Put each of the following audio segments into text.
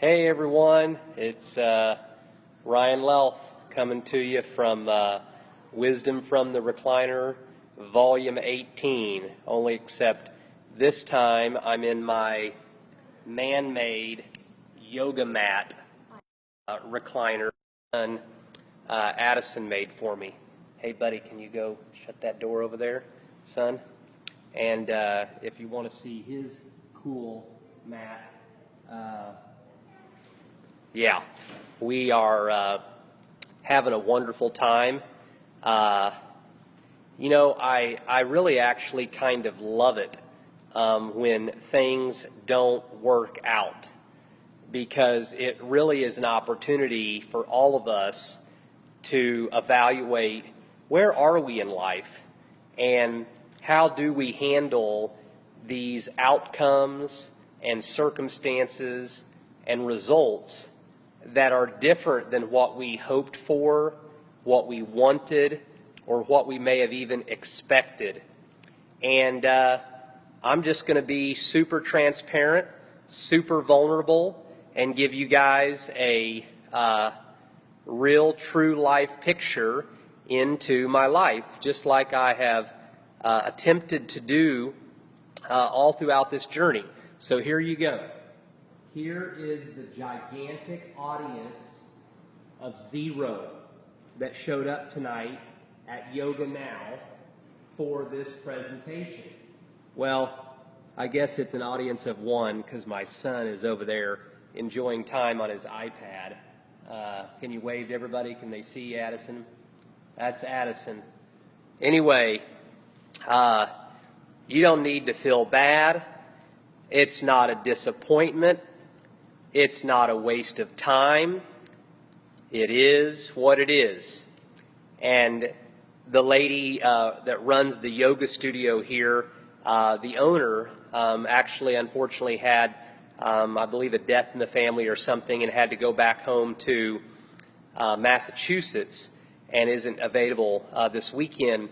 Hey everyone, it's Ryan Lelf coming to you from Wisdom from the Recliner, Volume 18, only except this time I'm in my man-made yoga mat recliner Addison made for me. Hey buddy, can you go shut that door over there, son? And if you want to see his cool mat, yeah, we are having a wonderful time. I really actually kind of love it when things don't work out, because it really is an opportunity for all of us to evaluate where are we in life and how do we handle these outcomes and circumstances and results that are different than what we hoped for, what we wanted, or what we may have even expected. And I'm just going to be super transparent, super vulnerable, and give you guys a real, true life picture into my life, just like I have attempted to do all throughout this journey. So here you go. Here is the gigantic audience of 0 that showed up tonight at Yoga Now for this presentation. Well, I guess it's an audience of 1 because my son is over there enjoying time on his iPad. Can you wave to everybody? Can they see Addison? That's Addison. Anyway, you don't need to feel bad. It's not a disappointment. It's not a waste of time. It is what it is. And the lady that runs the yoga studio here, the owner, actually unfortunately had, I believe, a death in the family or something and had to go back home to Massachusetts and isn't available this weekend.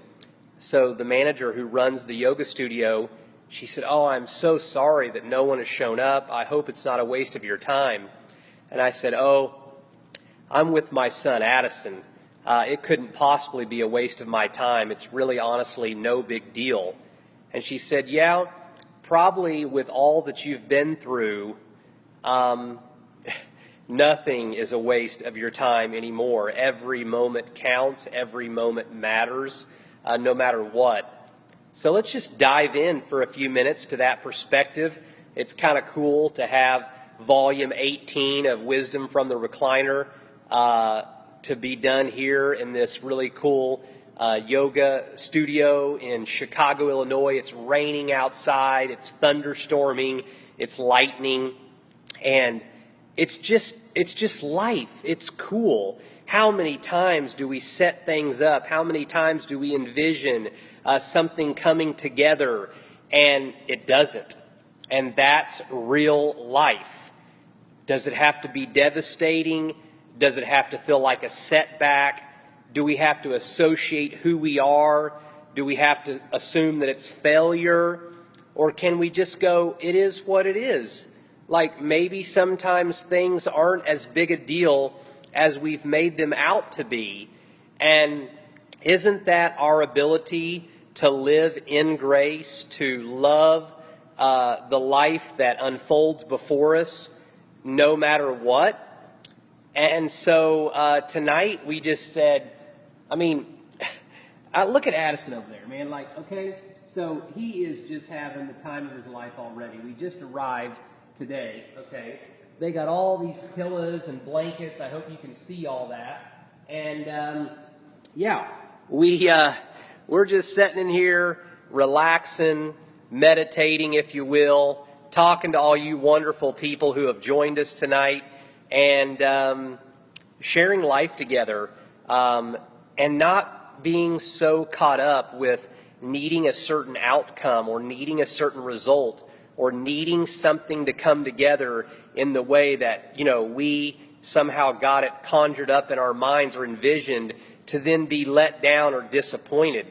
So the manager who runs the yoga studio, she said, "Oh, I'm so sorry that no one has shown up. I hope it's not a waste of your time." And I said, "Oh, I'm with my son, Addison. It couldn't possibly be a waste of my time. It's really honestly no big deal." And she said, "Yeah, probably with all that you've been through, nothing is a waste of your time anymore. Every moment counts. Every moment matters, no matter what." So let's just dive in for a few minutes to that perspective. It's kind of cool to have Volume 18 of Wisdom from the Recliner to be done here in this really cool yoga studio in Chicago, Illinois. It's raining outside, it's thunderstorming, it's lightning, and it's just life. It's cool. How many times do we set things up? How many times do we envision something coming together and it doesn't? And that's real life. Does it have to be devastating? Does it have to feel like a setback? Do we have to associate who we are? Do we have to assume that it's failure? Or can we just go, it is what it is? Like maybe sometimes things aren't as big a deal as we've made them out to be. And isn't that our ability to live in grace, to love the life that unfolds before us no matter what? And so tonight we just said, look at Addison over there, man. Like, okay, so he is just having the time of his life already. We just arrived today, okay? They got all these pillows and blankets. I hope you can see all that. And we're just sitting in here, relaxing, meditating, if you will, talking to all you wonderful people who have joined us tonight, and sharing life together, and not being so caught up with needing a certain outcome or needing a certain result or needing something to come together in the way that, we somehow got it conjured up in our minds or envisioned, to then be let down or disappointed.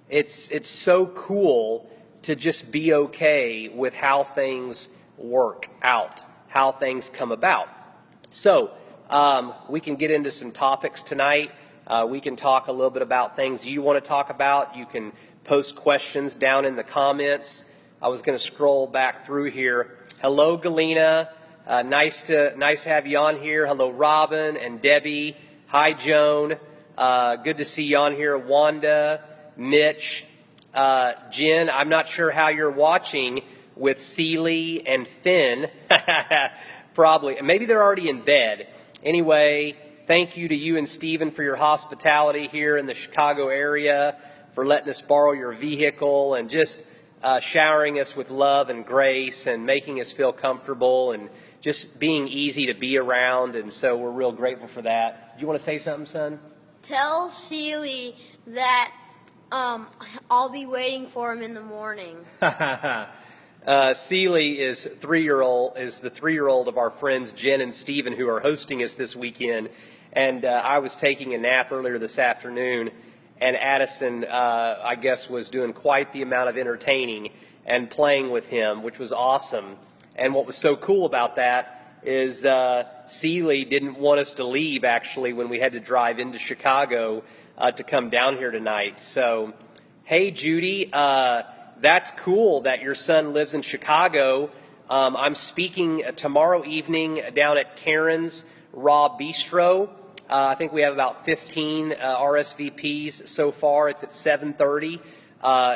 It's so cool to just be okay with how things work out, how things come about. So we can get into some topics tonight. We can talk a little bit about things you want to talk about. You can post questions down in the comments. I was going to scroll back through here. Hello, Galena. Nice to have you on here. Hello, Robin and Debbie. Hi, Joan. Good to see you on here. Wanda, Mitch, Jen. I'm not sure how you're watching with Seeley and Finn. Probably. Maybe they're already in bed. Anyway, thank you to you and Stephen for your hospitality here in the Chicago area, for letting us borrow your vehicle and just showering us with love and grace and making us feel comfortable and just being easy to be around. And so we're real grateful for that. Do you want to say something, son? Tell Seeley that I'll be waiting for him in the morning. Seeley is the 3-year-old of our friends Jen and Stephen, who are hosting us this weekend. And I was taking a nap earlier this afternoon, and Addison, I guess, was doing quite the amount of entertaining and playing with him, which was awesome. And what was so cool about that is Seeley didn't want us to leave, actually, when we had to drive into Chicago to come down here tonight. So, hey, Judy, that's cool that your son lives in Chicago. I'm speaking tomorrow evening down at Karen's Raw Bistro. I think we have about 15 RSVPs so far. It's at 7:30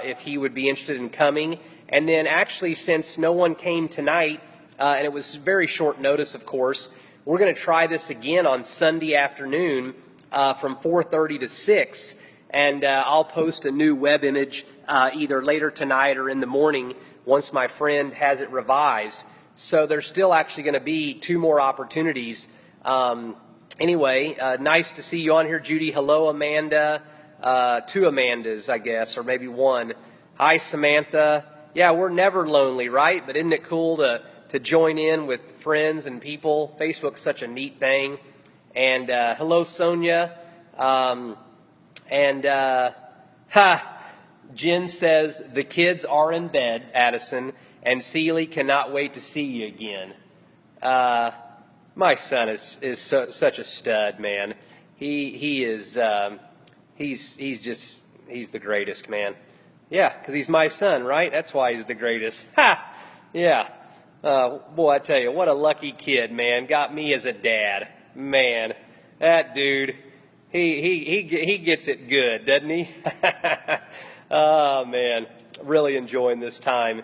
if he would be interested in coming. And then actually, since no one came tonight, and it was very short notice, of course, we're going to try this again on Sunday afternoon from 4:30 to 6. And I'll post a new web image either later tonight or in the morning once my friend has it revised. So there's still actually going to be 2 more opportunities. Anyway, nice to see you on here, Judy. Hello, Amanda. 2 Amandas, I guess, or maybe 1. Hi, Samantha. Yeah, we're never lonely, right? But isn't it cool to join in with friends and people? Facebook's such a neat thing. And hello, Sonia. Jen says, the kids are in bed, Addison, and Seeley cannot wait to see you again. My son is such a stud, man. He's the greatest, man. Yeah, because he's my son, right? That's why he's the greatest. Ha! Yeah. Boy, I tell you, what a lucky kid, man. Got me as a dad. Man, that dude, he gets it good, doesn't he? Oh, man, really enjoying this time.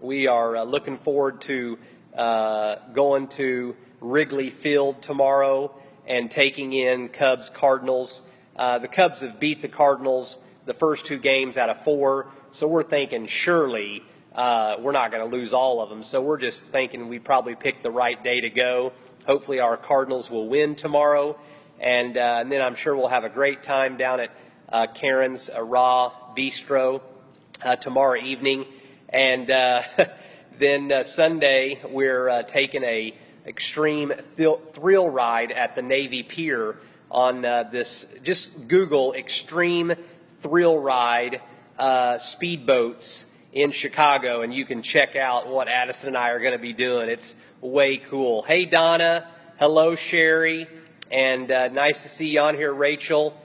We are looking forward to going to Wrigley Field tomorrow and taking in Cubs-Cardinals. The Cubs have beat the Cardinals the first 2 games out of 4, so we're thinking surely we're not going to lose all of them. So we're just thinking we probably picked the right day to go. Hopefully our Cardinals will win tomorrow, and then I'm sure we'll have a great time down at Karen's Raw Bistro tomorrow evening. And then Sunday we're taking a extreme thrill ride at the Navy Pier on this. Just Google extreme thrill ride speedboats in Chicago, and you can check out what Addison and I are going to be doing. It's way cool. Hey, Donna. Hello, Sherry. And nice to see you on here, Rachel.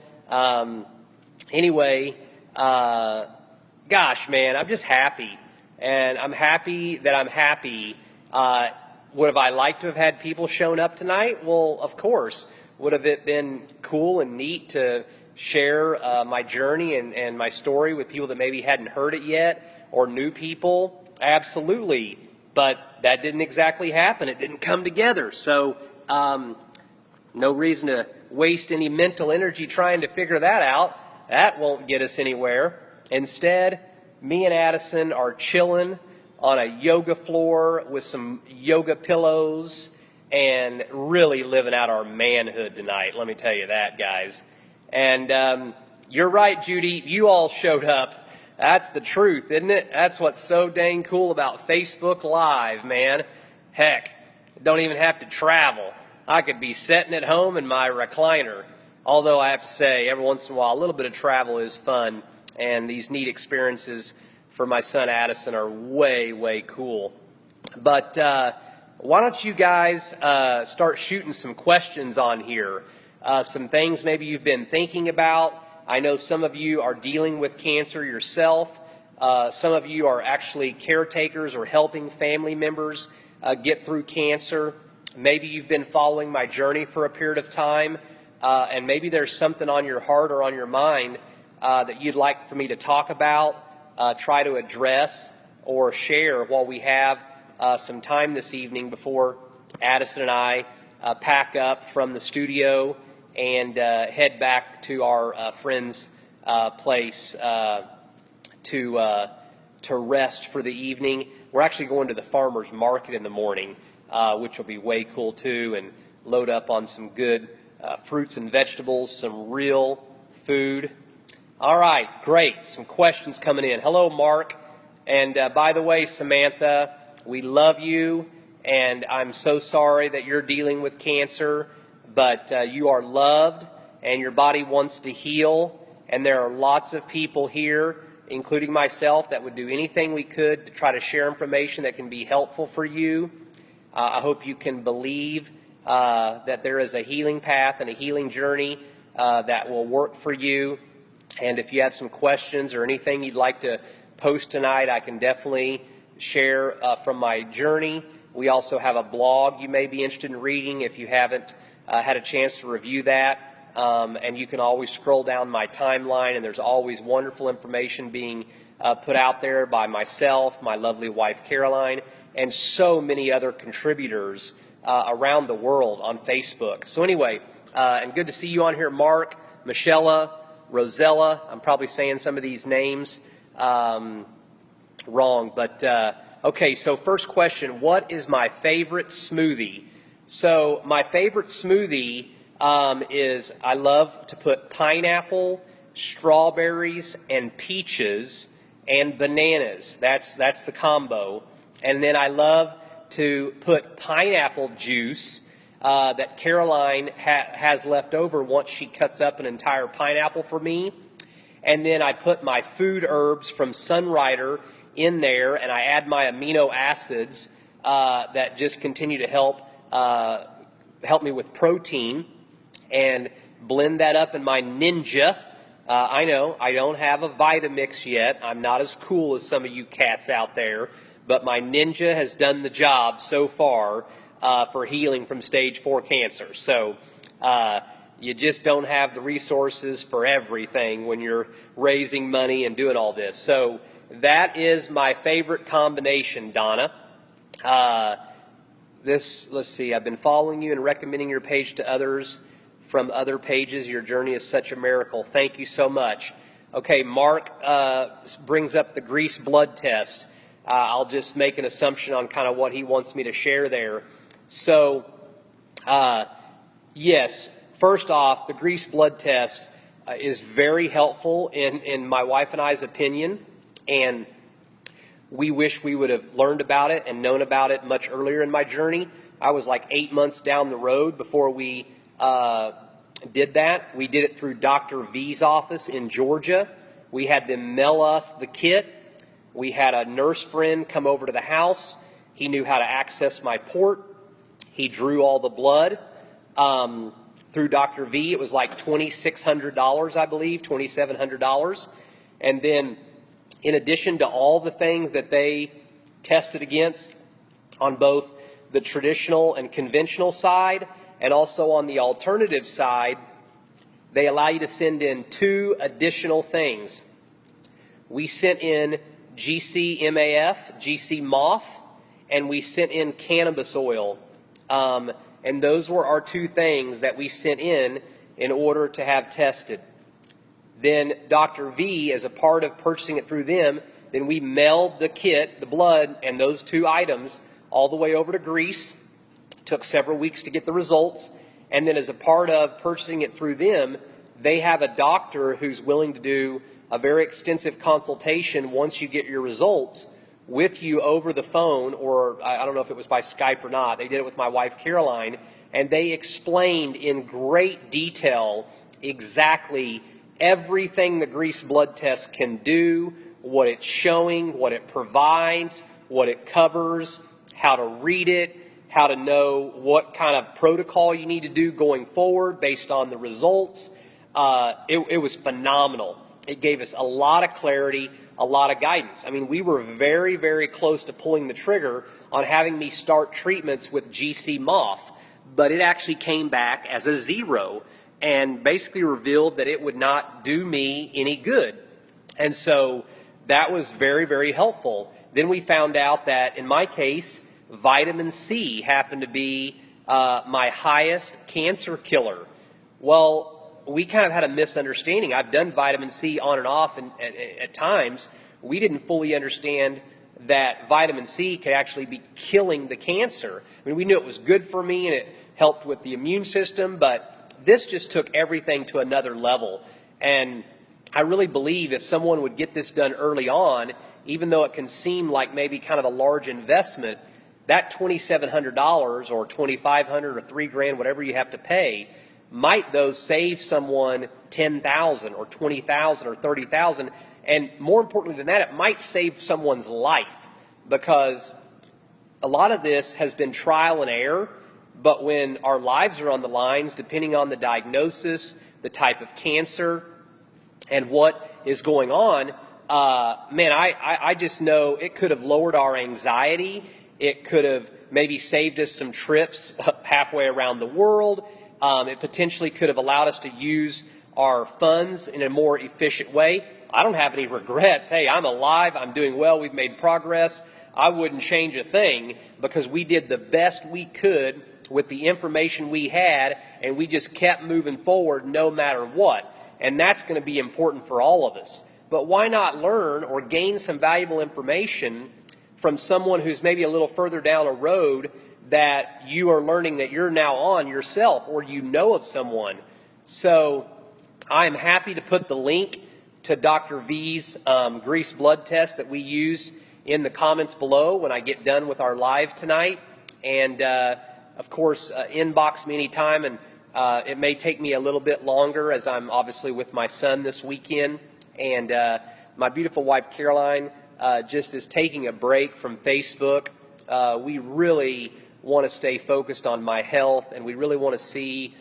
Anyway, gosh, man, I'm just happy. And I'm happy that I'm happy. Would have I liked to have had people shown up tonight? Well, of course. Would have it been cool and neat to share my journey and my story with people that maybe hadn't heard it yet or new people? Absolutely. But that didn't exactly happen. It didn't come together. So no reason to waste any mental energy trying to figure that out. That won't get us anywhere. Instead, me and Addison are chilling on a yoga floor with some yoga pillows and really living out our manhood tonight. Let me tell you that, guys. And you're right, Judy. You all showed up. That's the truth, isn't it? That's what's so dang cool about Facebook Live, man. Heck, don't even have to travel. I could be sitting at home in my recliner. Although I have to say, every once in a while, a little bit of travel is fun. And these neat experiences for my son Addison are way, way cool. But why don't you guys start shooting some questions on here? Some things maybe you've been thinking about. I know some of you are dealing with cancer yourself. Some of you are actually caretakers or helping family members get through cancer. Maybe you've been following my journey for a period of time, and maybe there's something on your heart or on your mind that you'd like for me to talk about, try to address, or share while we have some time this evening before Addison and I pack up from the studio and head back to our friend's place to rest for the evening. We're actually going to the farmer's market in the morning, which will be way cool too, and load up on some good fruits and vegetables, some real food. All right, great. Some questions coming in. Hello, Mark. And by the way, Samantha, we love you, and I'm so sorry that you're dealing with cancer, but you are loved, and your body wants to heal, and there are lots of people here, including myself, that would do anything we could to try to share information that can be helpful for you. I hope you can believe that there is a healing path and a healing journey that will work for you. And if you have some questions or anything you'd like to post tonight, I can definitely share from my journey. We also have a blog you may be interested in reading if you haven't had a chance to review that. And you can always scroll down my timeline, and there's always wonderful information being put out there by myself, my lovely wife Caroline, and so many other contributors around the world on Facebook. So anyway, and good to see you on here, Mark, Michelle, Rosella. I'm probably saying some of these names wrong, but okay, so first question, what is my favorite smoothie? So my favorite smoothie is I love to put pineapple, strawberries, and peaches, and bananas. That's the combo. And then I love to put pineapple juice that Caroline has left over once she cuts up an entire pineapple for me. And then I put my food herbs from Sunrider in there, and I add my amino acids that just continue to help me with protein, and blend that up in my Ninja. I know I don't have a Vitamix yet. I'm not as cool as some of you cats out there, but my Ninja has done the job so far for healing from stage 4 cancer. So you just don't have the resources for everything when you're raising money and doing all this. So that is my favorite combination, Donna. Let's see, I've been following you and recommending your page to others from other pages. Your journey is such a miracle. Thank you so much. Okay, Mark brings up the grease blood test. I'll just make an assumption on kind of what he wants me to share there. So, yes, first off, the grease blood test is very helpful in my wife and I's opinion, and we wish we would have learned about it and known about it much earlier in my journey. I was like 8 months down the road before we did that. We did it through Dr. V's office in Georgia. We had them mail us the kit. We had a nurse friend come over to the house. He knew how to access my port. He drew all the blood through Dr. V. It was like $2,600, I believe, $2,700. And then in addition to all the things that they tested against on both the traditional and conventional side, and also on the alternative side, they allow you to send in 2 additional things. We sent in GC-MAF, GC-MOF, and we sent in cannabis oil. And those were our 2 things that we sent in order to have tested. Then Dr. V, as a part of purchasing it through them, then we mailed the kit, the blood, and those 2 items all the way over to Greece. Took several weeks to get the results. And then as a part of purchasing it through them, they have a doctor who's willing to do a very extensive consultation once you get your results with you over the phone, or I don't know if it was by Skype or not. They did it with my wife Caroline, and they explained in great detail exactly everything the grease blood test can do, what it's showing, what it provides, what it covers, how to read it, how to know what kind of protocol you need to do going forward based on the results. It was phenomenal. It gave us a lot of clarity, a lot of guidance. I mean, we were very, very close to pulling the trigger on having me start treatments with GC MOF, but it actually came back as a 0 and basically revealed that it would not do me any good. And so that was very, very helpful. Then we found out that in my case, vitamin C happened to be my highest cancer killer. Well, we kind of had a misunderstanding. I've done vitamin C on and off and at times. We didn't fully understand that vitamin C could actually be killing the cancer. I mean, we knew it was good for me and it helped with the immune system, but this just took everything to another level. And I really believe if someone would get this done early on, even though it can seem like maybe kind of a large investment, that $2,700 or $2,500 or $3,000, whatever you have to pay, might though save someone $10,000 or $20,000 or $30,000, and more importantly than that, it might save someone's life, because a lot of this has been trial and error. But when our lives are on the lines, depending on the diagnosis, the type of cancer, and what is going on, man, I just know it could have lowered our anxiety. It could have maybe saved us some trips halfway around the world. It potentially could have allowed us to use our funds in a more efficient way. I don't have any regrets. Hey, I'm alive. I'm doing well. We've made progress. I wouldn't change a thing, because we did the best we could with the information we had, and we just kept moving forward no matter what. And that's going to be important for all of us. But why not learn or gain some valuable information from someone who's maybe a little further down a road that you are learning that you're now on yourself, or you know of someone? So I'm happy to put the link to Dr. V's grease blood test that we used in the comments below when I get done with our live tonight. And of course, inbox me anytime, and it may take me a little bit longer as I'm obviously with my son this weekend. And my beautiful wife, Caroline, just is taking a break from Facebook. We really want to stay focused on my health, and we really want to see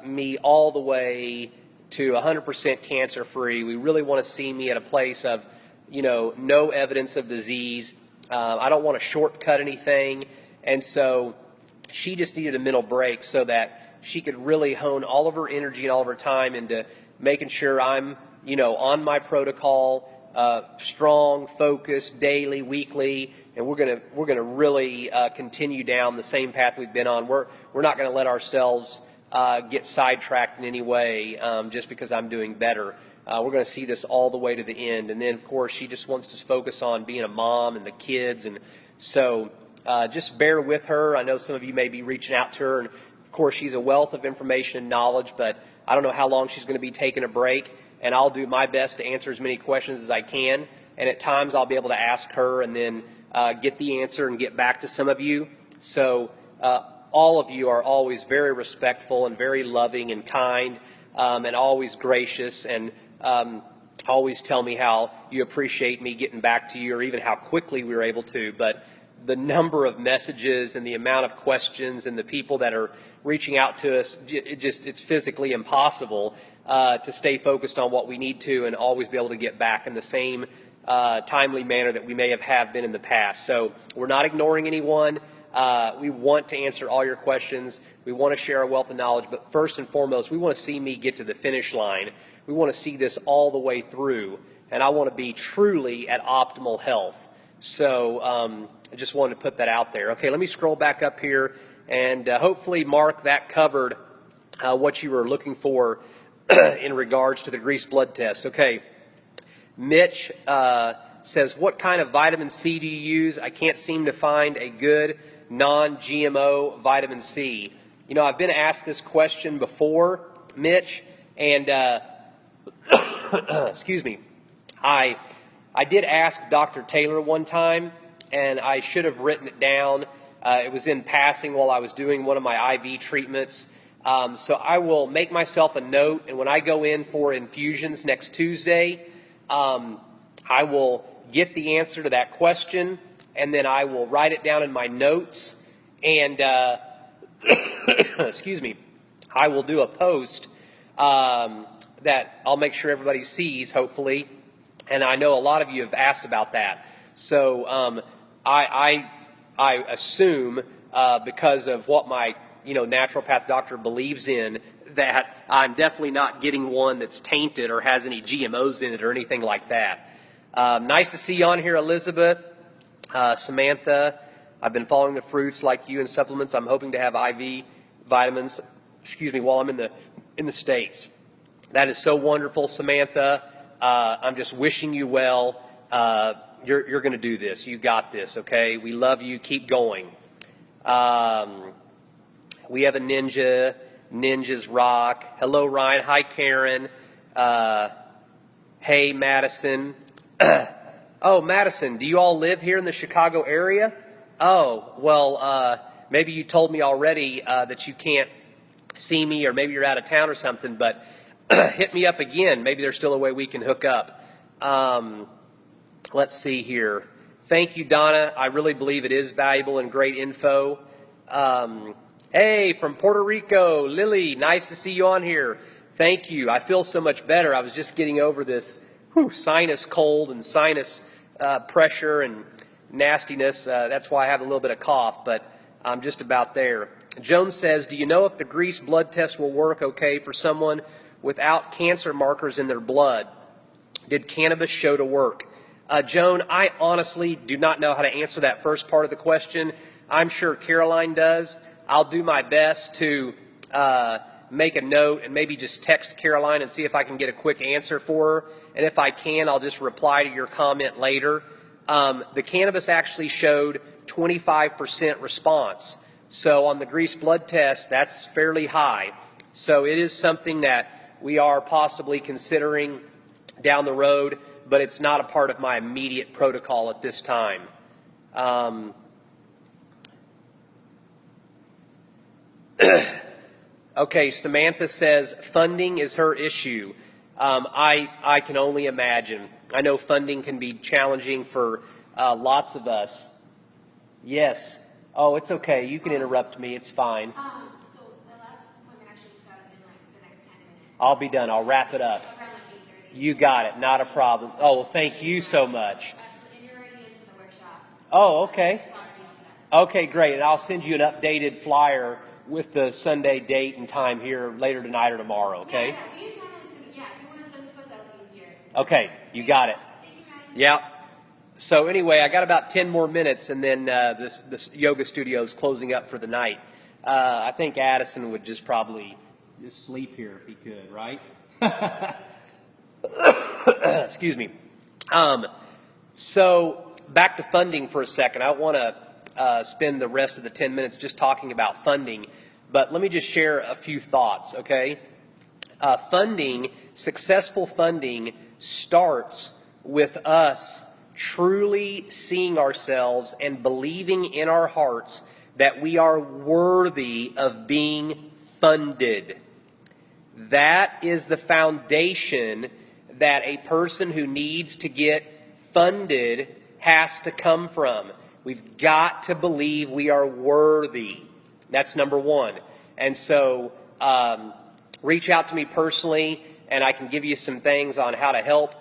me all the way to 100% cancer-free. We really want to see me at a place of, no evidence of disease. I don't want to shortcut anything. And so she just needed a mental break so that she could really hone all of her energy and all of her time into making sure I'm, on my protocol, strong, focused, daily, weekly, and we're gonna really continue down the same path we've been on. We're not going to let ourselves get sidetracked in any way just because I'm doing better. We're going to see this all the way to the end. And then, of course, she just wants to focus on being a mom and the kids. And so just bear with her. I know some of you may be reaching out to her. And, of course, she's a wealth of information and knowledge, but I don't know how long she's going to be taking a break. And I'll do my best to answer as many questions as I can. And at times I'll be able to ask her and then get the answer and get back to some of you. So all of you are always very respectful and very loving and kind and always gracious, and always tell me how you appreciate me getting back to you, or even how quickly we were able to. But the number of messages and the amount of questions and the people that are reaching out to us, it's physically impossible to stay focused on what we need to and always be able to get back in the same timely manner that we may have been in the past. So we're not ignoring anyone. We want to answer all your questions. We want to share our wealth of knowledge. But first and foremost, we want to see me get to the finish line. We want to see this all the way through. And I want to be truly at optimal health. So I just wanted to put that out there. Okay, let me scroll back up here. And hopefully, Mark, that covered what you were looking for in regards to the grease blood test. Okay. Mitch says, what kind of vitamin C do you use? I can't seem to find a good non-GMO vitamin C. I've been asked this question before, Mitch, and excuse me. I did ask Dr. Taylor one time, and I should have written it down. It was in passing while I was doing one of my IV treatments. So I will make myself a note, and when I go in for infusions next Tuesday, I will get the answer to that question, and then I will write it down in my notes, And, excuse me, I will do a post that I'll make sure everybody sees, hopefully. And I know a lot of you have asked about that. So I assume because of what my naturopath doctor believes in, that I'm definitely not getting one that's tainted or has any GMOs in it or anything like that. Nice to see you on here, Elizabeth. Samantha, I've been following the fruits like you and supplements. I'm hoping to have IV vitamins, while I'm in the States. That is so wonderful, Samantha. I'm just wishing you well. You're going to do this. You got this, okay? We love you. Keep going. We have a ninja. Ninjas rock. Hello, Ryan. Hi, Karen. Hey, Madison. Oh, Madison, do you all live here in the Chicago area? Oh, well, maybe you told me already that you can't see me, or maybe you're out of town or something, but hit me up again. Maybe there's still a way we can hook up. Let's see here. Thank you, Donna. I really believe it is valuable and great info. Hey, from Puerto Rico, Lily, nice to see you on here. Thank you. I feel so much better. I was just getting over this sinus cold and sinus pressure and nastiness. That's why I have a little bit of cough, but I'm just about there. Joan says, do you know if the grease blood test will work okay for someone without cancer markers in their blood? Did cannabis show to work? Joan, I honestly do not know how to answer that first part of the question. I'm sure Caroline does. I'll do my best to make a note and maybe just text Caroline and see if I can get a quick answer for her. And if I can, I'll just reply to your comment later. The cannabis actually showed 25% response. So on the grease blood test, that's fairly high. So it is something that we are possibly considering down the road, but it's not a part of my immediate protocol at this time. Okay, Samantha says funding is her issue. I can only imagine. I know funding can be challenging for lots of us. Yes. Oh, it's okay. You can interrupt me. It's fine. So the last appointment actually was out in like the next 10 minutes. I'll be done. I'll wrap it up. Around like 8:30. You got it. Not a problem. Oh, well, thank you so much. And you're already in for the workshop. Oh, okay. It's already all set. Okay, great. And I'll send you an updated flyer with the Sunday date and time here later tonight or tomorrow, okay? Yeah, we normally can, if you want to send it to us, that'll be easier. Okay, you got it. Thank you, Maddie. Yeah. So anyway, I got about 10 more minutes, and then this yoga studio is closing up for the night. I think Addison would just probably just sleep here if he could, right? Excuse me. So back to funding for a second. I want to spend the rest of the 10 minutes just talking about funding, but let me just share a few thoughts, okay? Funding, successful funding, starts with us truly seeing ourselves and believing in our hearts that we are worthy of being funded. That is the foundation that a person who needs to get funded has to come from. We've got to believe we are worthy. That's number one. And so reach out to me personally, and I can give you some things on how to help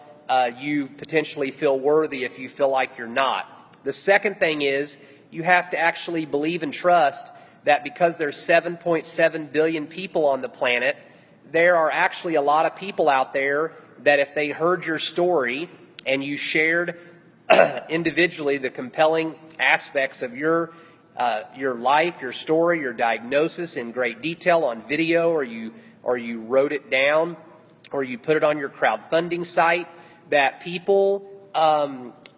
you potentially feel worthy if you feel like you're not. The second thing is you have to actually believe and trust that because there's 7.7 billion people on the planet, there are actually a lot of people out there that if they heard your story and you shared individually the compelling aspects of your life, your story, your diagnosis in great detail on video, or you wrote it down, or you put it on your crowdfunding site, that people,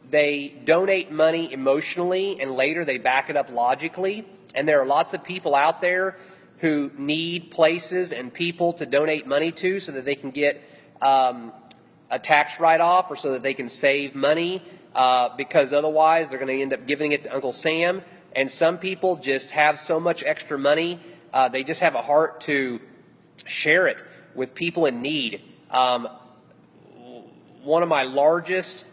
they donate money emotionally and later they back it up logically. And there are lots of people out there who need places and people to donate money to so that they can get a tax write-off, or so that they can save money, because otherwise they're going to end up giving it to Uncle Sam. And some people just have so much extra money, they just have a heart to share it with people in need. One of my largest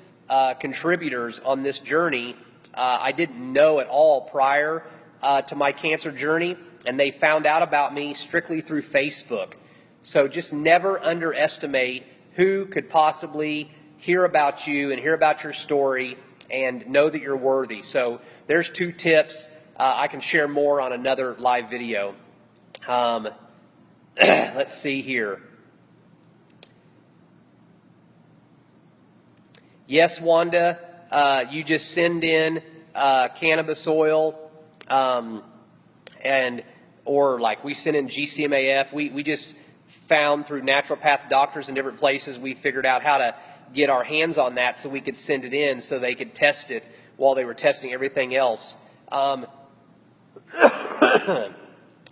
contributors on this journey, I didn't know at all prior, to my cancer journey, and they found out about me strictly through Facebook. So just never underestimate who could possibly hear about you and hear about your story and know that you're worthy. So there's 2 tips. I can share more on another live video. Let's see here. Yes, Wanda, you just send in cannabis oil, or like we send in GCMAF. We just found through naturopath doctors in different places, we figured out how to get our hands on that so we could send it in so they could test it while they were testing everything else.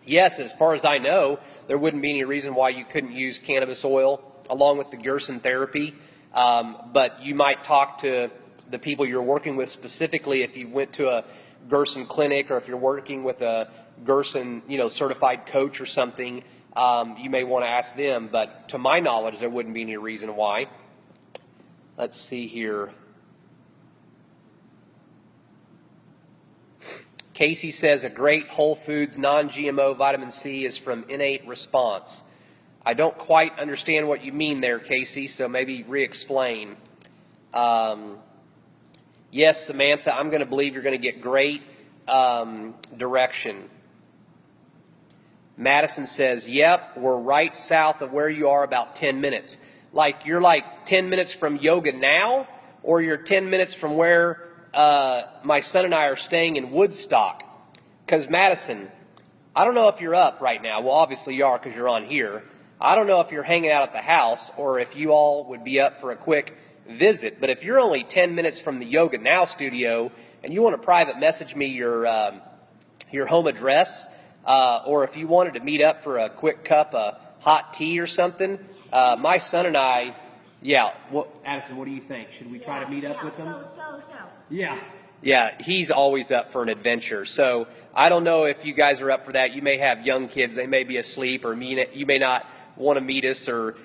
Yes, as far as I know, there wouldn't be any reason why you couldn't use cannabis oil along with the Gerson therapy. But you might talk to the people you're working with specifically if you went to a Gerson clinic or if you're working with a Gerson, certified coach or something. You may want to ask them, but to my knowledge, there wouldn't be any reason why. Let's see here. Casey says a great Whole Foods non-GMO vitamin C is from Innate Response. I don't quite understand what you mean there, Casey, so maybe re-explain. Yes, Samantha, I'm going to believe you're going to get great direction. Madison says, yep, we're right south of where you are, about 10 minutes. Like, you're like 10 minutes from Yoga Now, or you're 10 minutes from where my son and I are staying in Woodstock? Because, Madison, I don't know if you're up right now. Well, obviously you are because you're on here. I don't know if you're hanging out at the house or if you all would be up for a quick visit. But if you're only 10 minutes from the Yoga Now studio and you want to private message me your home address, or if you wanted to meet up for a quick cup of hot tea or something, my son and I, Addison, what do you think? Should we try to meet up with them? Let's go. Yeah, he's always up for an adventure. So I don't know if you guys are up for that. You may have young kids. They may be asleep, or you may not want to meet us or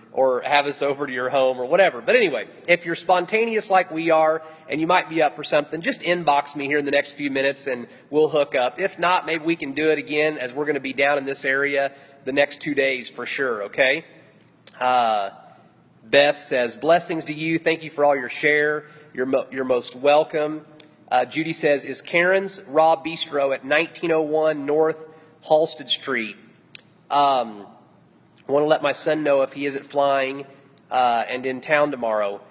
have us over to your home or whatever. But anyway, if you're spontaneous like we are and you might be up for something, just inbox me here in the next few minutes and we'll hook up. If not, maybe we can do it again, as we're going to be down in this area the next 2 days for sure, okay? Beth says, blessings to you. Thank you for all your share. You're most welcome. Judy says, is Karen's Raw Bistro at 1901 North Halsted Street? I want to let my son know if he isn't flying and in town tomorrow.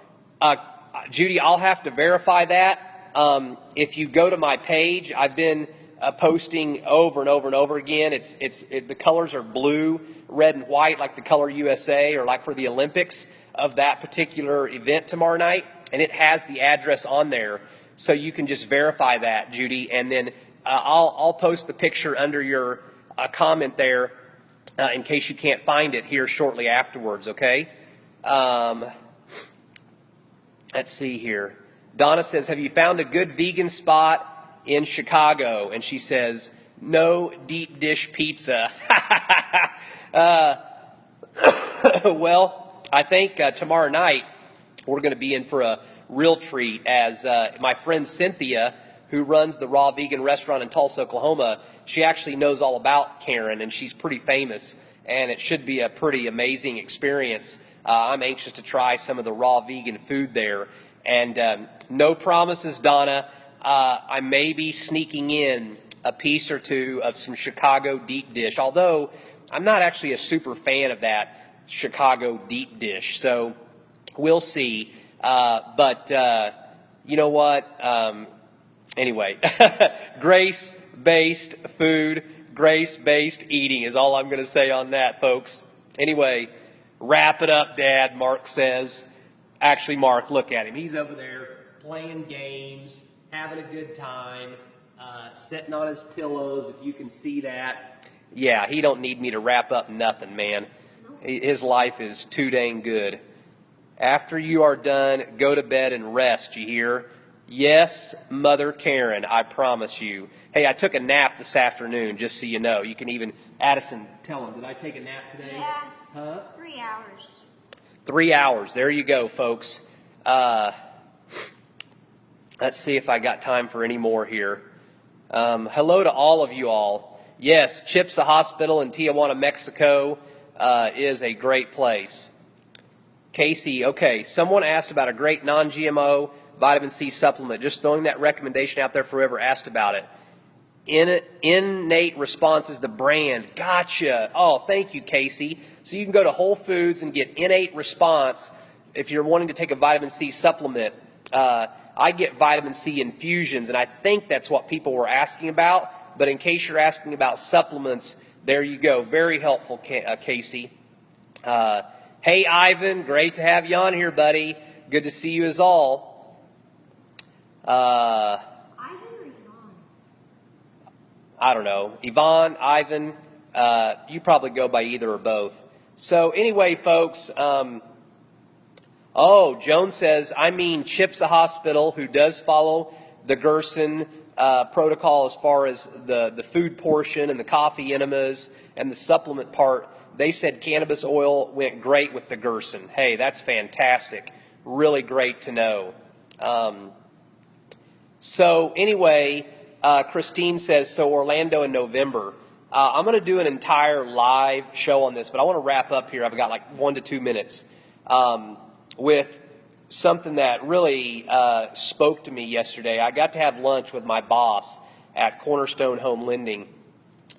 Judy, I'll have to verify that. If you go to my page, I've been posting over and over and over again. The colors are blue, red, and white, like the color USA, or like for the Olympics of that particular event tomorrow night. And it has the address on there, so you can just verify that, Judy. And then I'll post the picture under your comment there in case you can't find it here shortly afterwards, okay? Let's see here. Donna says, have you found a good vegan spot in Chicago? And she says, no deep dish pizza. Well, I think tomorrow night we're going to be in for a real treat, as my friend Cynthia, who runs the Raw Vegan restaurant in Tulsa, Oklahoma, she actually knows all about Karen, and she's pretty famous, and it should be a pretty amazing experience. I'm anxious to try some of the raw vegan food there. And no promises, Donna. I may be sneaking in a piece or two of some Chicago deep dish, although I'm not actually a super fan of that Chicago deep dish. So we'll see. But you know what? Anyway, grace-based food, grace-based eating is all I'm going to say on that, folks. Anyway, wrap it up, Dad, Mark says. Actually, Mark, look at him. He's over there playing games, having a good time, sitting on his pillows, if you can see that. Yeah, he don't need me to wrap up nothing, man. His life is too dang good. After you are done, go to bed and rest, you hear? Yes, Mother Karen, I promise you. Hey, I took a nap this afternoon, just so you know. You can even, Addison, tell him, did I take a nap today? Yeah. Huh? 3 hours. 3 hours. There you go, folks. Let's see if I got time for any more here. Hello to all of you all. Yes, Chipsa Hospital in Tijuana, Mexico is a great place. Casey, okay, someone asked about a great non-GMO vitamin C supplement. Just throwing that recommendation out there for whoever asked about it. Innate Response is the brand. Gotcha. Oh, thank you, Casey. So you can go to Whole Foods and get Innate Response if you're wanting to take a vitamin C supplement. I get vitamin C infusions, and I think that's what people were asking about. But in case you're asking about supplements, there you go. Very helpful, Casey. Hey, Ivan. Great to have you on here, buddy. Good to see you as all. Ivan or Yvonne? I don't know. Yvonne, Ivan, you probably go by either or both. So anyway, folks, Joan says, I mean Chipsa Hospital, who does follow the Gerson protocol as far as the food portion and the coffee enemas and the supplement part. They said cannabis oil went great with the Gerson. Hey, that's fantastic. Really great to know. So anyway, Christine says, so Orlando in November. I'm going to do an entire live show on this, but I want to wrap up here. I've got like 1 to 2 minutes with something that really spoke to me yesterday. I got to have lunch with my boss at Cornerstone Home Lending,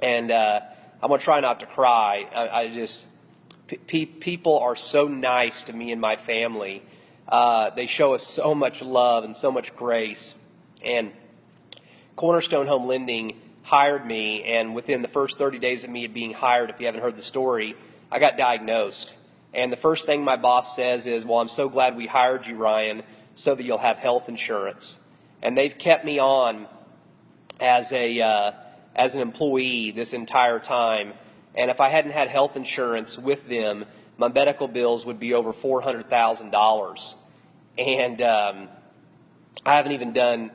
and I'm going to try not to cry. People are so nice to me and my family. They show us so much love and so much grace. And Cornerstone Home Lending hired me, and within the first 30 days of me being hired, if you haven't heard the story, I got diagnosed. And the first thing my boss says is, well, I'm so glad we hired you, Ryan, so that you'll have health insurance. And they've kept me on as an employee this entire time. And if I hadn't had health insurance with them, my medical bills would be over $400,000. And I haven't even done,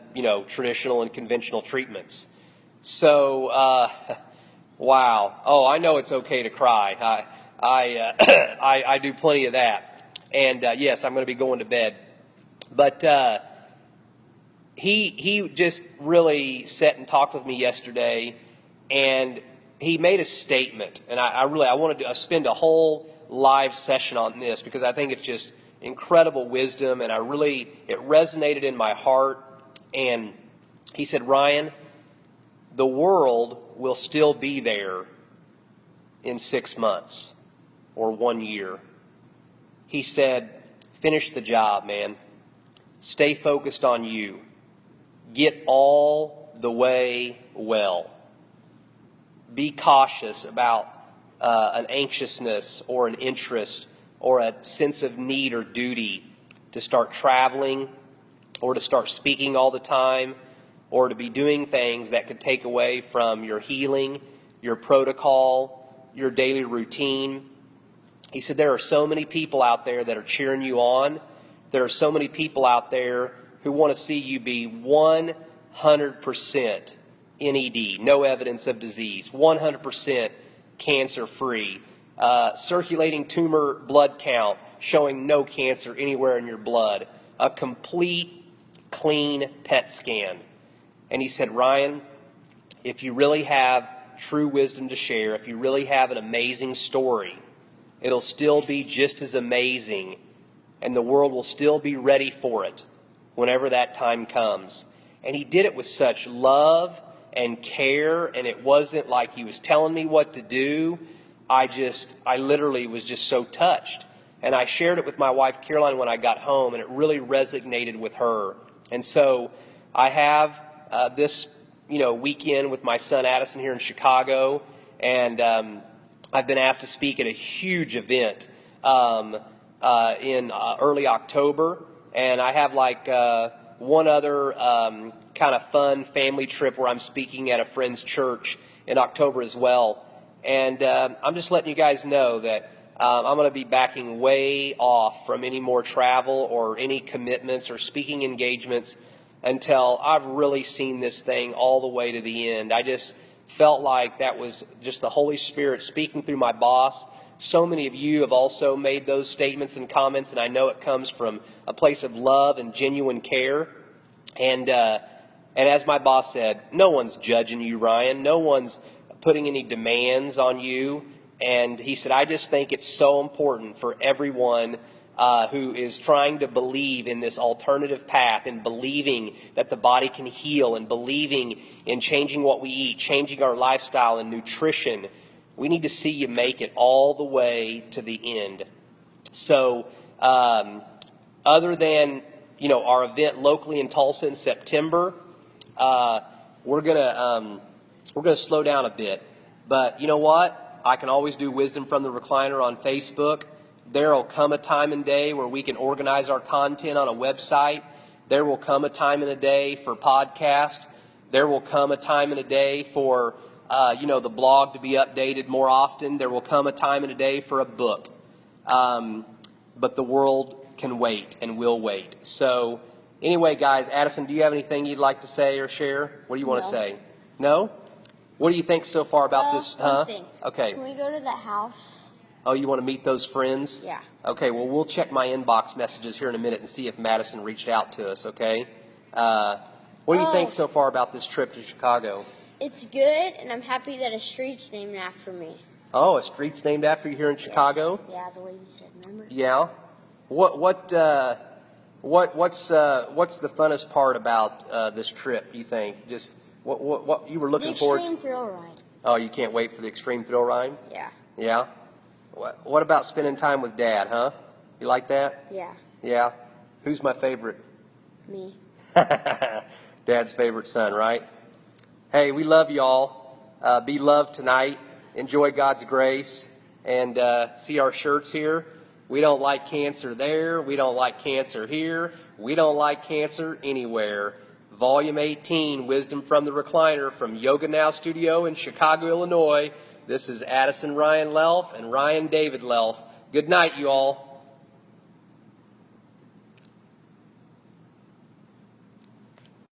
traditional and conventional treatments. So, wow. Oh, I know it's okay to cry. I do plenty of that. And yes, I'm going to be going to bed. But he just really sat and talked with me yesterday, and he made a statement. And I wanted to spend a whole live session on this because I think it's just incredible wisdom, and it resonated in my heart. And he said, Ryan, the world will still be there in 6 months or 1 year. He said, finish the job, man. Stay focused on you. Get all the way well. Be cautious about an anxiousness or an interest or a sense of need or duty to start traveling or to start speaking all the time or to be doing things that could take away from your healing, your protocol, your daily routine. He said there are so many people out there that are cheering you on. There are so many people out there who want to see you be 100% NED, no evidence of disease, 100% cancer-free, circulating tumor blood count showing no cancer anywhere in your blood, a complete, clean PET scan. And he said, Ryan, if you really have true wisdom to share, if you really have an amazing story, it'll still be just as amazing, and the world will still be ready for it whenever that time comes. And he did it with such love and care, and it wasn't like he was telling me what to do. I literally was just so touched. And I shared it with my wife, Caroline, when I got home, and it really resonated with her. And so I have this, weekend with my son Addison here in Chicago, and I've been asked to speak at a huge event in early October, and I have one other kind of fun family trip where I'm speaking at a friend's church in October as well. And I'm just letting you guys know that I'm going to be backing way off from any more travel or any commitments or speaking engagements until I've really seen this thing all the way to the end. I just felt like that was just the Holy Spirit speaking through my boss. So many of you have also made those statements and comments, and I know it comes from a place of love and genuine care. And And as my boss said, no one's judging you, Ryan. No one's putting any demands on you. And he said, I just think it's so important for everyone who is trying to believe in this alternative path and believing that the body can heal and believing in changing what we eat, changing our lifestyle and nutrition. We need to see you make it all the way to the end. So other than, our event locally in Tulsa in September, we're gonna slow down a bit. But you know what? I can always do Wisdom from the Recliner on Facebook. There will come a time and day where we can organize our content on a website. There will come a time and a day for podcast. There will come a time and a day for, the blog to be updated more often. There will come a time and a day for a book. But the world can wait and will wait. So anyway, guys, Addison, do you have anything you'd like to say or share? What do you want to say? No? What do you think so far about this? One thing. Okay. Can we go to the house? Oh, you want to meet those friends? Yeah. Okay, well, we'll check my inbox messages here in a minute and see if Madison reached out to us, okay? What do you think so far about this trip to Chicago? It's good, and I'm happy that a street's named after me. Oh, a street's named after you here in Chicago? Yes. Yeah, the way you said, remember? Yeah. What's the funnest part about this trip, you think? Just what you were looking forward to? The Extreme Thrill Ride. Oh, you can't wait for the Extreme Thrill Ride? Yeah. Yeah? What about spending time with Dad, huh? You like that? Yeah. Yeah? Who's my favorite? Me. Dad's favorite son, right? Hey, we love y'all. Be loved tonight. Enjoy God's grace. And see our shirts here? We don't like cancer there. We don't like cancer here. We don't like cancer anywhere. Volume 18, Wisdom from the Recliner from Yoga Now Studio in Chicago, Illinois. This is Addison Ryan Lelf and Ryan David Lelf. Good night, you all.